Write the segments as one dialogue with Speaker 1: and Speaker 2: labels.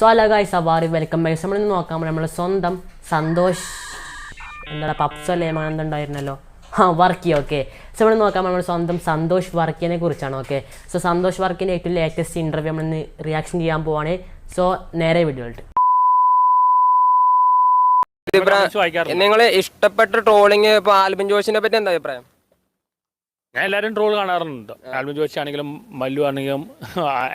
Speaker 1: Hello guys അവാറി welcome back. നമ്മളിന്ന് നോക്കാൻ നമ്മൾ സ്വന്തം സന്തോഷ് എന്താ പപ്സല്ലേ എന്തുണ്ടായിരുന്നല്ലോ വർക്കി. ഓക്കെ, സോ നമ്മൾ നോക്കാൻ നമ്മൾ സ്വന്തം സന്തോഷ് വർക്കിനെ കുറിച്ചാണ്. ഓക്കെ, സോ സന്തോഷ് വർക്കിൻ്റെ ഏറ്റവും ലേറ്റസ്റ്റ് ഇൻ്റർവ്യൂ നമ്മളിന്ന് റിയാക്ഷൻ ചെയ്യാൻ പോവാണ്. സോ നേരെ വീഡിയോ ഇട്ട്
Speaker 2: നിങ്ങൾ ഇഷ്ടപ്പെട്ട ട്രോളിങ് ഇപ്പൊ ആൽബിൻ ജോഷിനെ പറ്റി എന്താ അഭിപ്രായം?
Speaker 3: ഞാൻ എല്ലാവരും ട്രോൾ കാണാറുണ്ട്. ആൽബിൻ ജോഷി ആണെങ്കിലും മല്ലു ആണെങ്കിലും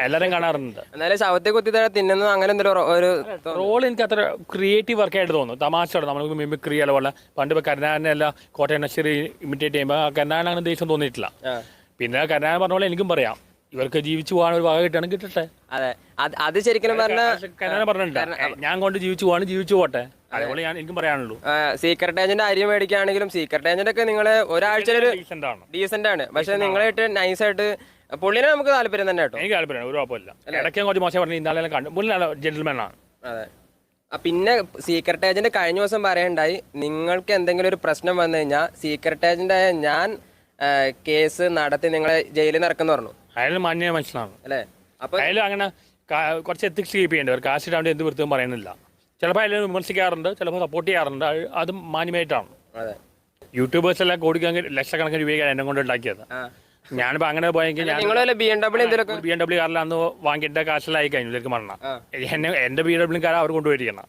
Speaker 3: എല്ലാവരും കാണാറുണ്ട്.
Speaker 2: എന്നാലും ശവത്തെ കുത്തി തിന്നുന്നത് അങ്ങനെ എന്തെങ്കിലും ഒരു
Speaker 3: ട്രോൾ എനിക്ക് അത്ര ക്രിയേറ്റീവ് വർക്കായിട്ട് തോന്നുന്നു. തമാശയോടെ നമുക്ക് മിമിക്രി അതുപോലെ പണ്ട് ഇപ്പോൾ കരുണാകരനെ അല്ല കോട്ടയം നശ്ശേരി ഇമിറ്റേറ്റ് ചെയ്യുമ്പോൾ കരുണാകരൻ അങ്ങനെ ദേഷ്യം തോന്നിയിട്ടില്ല. പിന്നെ കരുണാകരൻ പറഞ്ഞ പോലെ എനിക്കും പറയാം, ഇവർക്ക് ജീവിച്ചു പോകാൻ ഒരു വക കിട്ടാണ് കിട്ടട്ടെ.
Speaker 2: അതെ, അത് ശരിക്കും
Speaker 3: കരുണാകരൻ പറഞ്ഞിട്ടുണ്ട്, ഞാൻ കൊണ്ട് ജീവിച്ചു പോവാണ്, ജീവിച്ചു പോട്ടെ. അതേപോലെ ഞാൻ എനിക്കും പറയാനുള്ളൂ.
Speaker 2: സീക്രട്ട് ഏജന്റ് അരി മേടിക്കുകയാണെങ്കിലും സീക്രട്ട് ഏജന്റ് ഒക്കെ നിങ്ങള് ഒരാഴ്ച ഡീസന്റ് ആണ്, പക്ഷെ നിങ്ങളായിട്ട് നൈസായിട്ട് പുള്ളിനെ നമുക്ക് താല്പര്യം തന്നെ കേട്ടോ.
Speaker 3: എനിക്ക് താല്പര്യം, ഒരു കുഴപ്പമില്ല. ഇടയ്ക്ക് കുറച്ച് മോശം പറഞ്ഞു, ഇന്നാലും കണ്ടു പുള്ളി ജെന്റിൽമാൻ ആണ്.
Speaker 2: അതെ, പിന്നെ സീക്രട്ട് ഏജന്റ് കഴിഞ്ഞ ദിവസം പറയണ്ടായി, നിങ്ങൾക്ക് എന്തെങ്കിലും ഒരു പ്രശ്നം വന്നു കഴിഞ്ഞാൽ സീക്രട്ട് ഏജന്റ് ഞാൻ കേസ് നടത്തി നിങ്ങളെ ജയിലിൽ നിന്ന് ഇറക്കുന്നു പറഞ്ഞു.
Speaker 3: അയാൾ മാന്യ മനുഷ്യനാണ്
Speaker 2: അല്ലേ? അപ്പൊ
Speaker 3: അയാൾ അങ്ങനെ കുറച്ച് എത്തിക്സ് കീപ്പ് ചെയ്യേണ്ടവർ കാശ് ഇടാണ്ട് എന്ത് വൃത്തിയും പറയുന്നില്ല. ചിലപ്പോൾ അതിൽ വിമർശിക്കാറുണ്ട്, ചിലപ്പോൾ സപ്പോർട്ട് ചെയ്യാറുണ്ട്. അത് മാന്യമായിട്ടാണ്. യൂട്യൂബേഴ്സ് എല്ലാം കോടിക്കണക്കിന് ലക്ഷക്കണക്കിന് രൂപയ്ക്കാണ് എന്നെ കൊണ്ട് ഉണ്ടാക്കിയത്. ഞാനിപ്പോൾ അങ്ങനെ പോയെങ്കിൽ ഞാൻ BMW കാറിൽ അന്ന് വാങ്ങിയിട്ട് കാശിലായി കഴിഞ്ഞു ഇതിലേക്ക് മറന്ന എൻ്റെ BMW കാർ അവർ കൊണ്ടുപോയിരിക്കണം.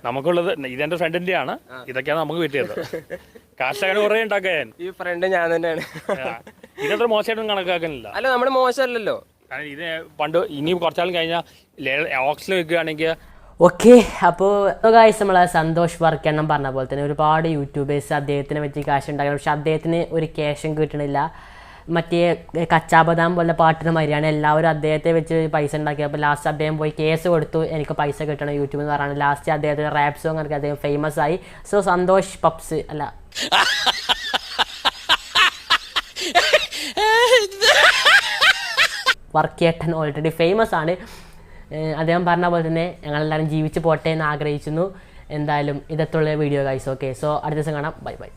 Speaker 3: നമുക്കുള്ളത് ഇതെന്റെ ഫ്രണ്ടിന്റെ ആണ്, ഇതൊക്കെയാണ് നമുക്ക് കിട്ടിയത്. കാശങ്ങനെ കുറെ ഉണ്ടാക്കാൻ
Speaker 2: ഈ ഫ്രണ്ട് ഞാൻ തന്നെയാണ്.
Speaker 3: ഇതത്ര മോശമായിട്ടൊന്നും കണക്കാക്കുന്നില്ല.
Speaker 2: അല്ല, നമ്മള് മോശമല്ലല്ലോ.
Speaker 3: കാരണം ഇത് പണ്ട് ഇനി കുറച്ചാലും കഴിഞ്ഞാൽ ഓക്സിൽ വെക്കുകയാണെങ്കിൽ.
Speaker 1: ഓക്കെ, അപ്പോൾ ഗൈസ് നമ്മളെ സന്തോഷ് വർക്ക് എണ്ണം പറഞ്ഞ പോലെ തന്നെ ഒരുപാട് യൂട്യൂബേഴ്സ് അദ്ദേഹത്തിനെ പറ്റി ക്യാഷ് ഉണ്ടാക്കണം, പക്ഷെ അദ്ദേഹത്തിന് ഒരു ക്യാഷും കിട്ടണില്ല. മറ്റേ കച്ചാബദാം പോലെ പാട്ടിന് മാതിരിയാണ് എല്ലാവരും അദ്ദേഹത്തെ വെച്ച് പൈസ ഉണ്ടാക്കിയപ്പോൾ ലാസ്റ്റ് അദ്ദേഹം പോയി കേസ് കൊടുത്തു, എനിക്ക് പൈസ കിട്ടണം യൂട്യൂബിൽ എന്ന് പറയുന്നത്. ലാസ്റ്റ് അദ്ദേഹത്തിന് റാപ്പ് സോങ് ഇറക്കി അദ്ദേഹം ഫേമസ് ആയി. സോ സന്തോഷ് പപ്സ് അല്ല വർക്കേട്ടൻ ഓൾറെഡി ഫേമസ് ആണ്. അദ്ദേഹം പറഞ്ഞ പോലെ തന്നെ ഞങ്ങളെല്ലാവരും ജീവിച്ച് പോട്ടെ എന്ന് ആഗ്രഹിക്കുന്നു. എന്തായാലും ഇതത്തുള്ള വീഡിയോ ഗൈസ്. ഓക്കെ, സോ അടുത്ത ദിവസം കാണാം. Bye bye.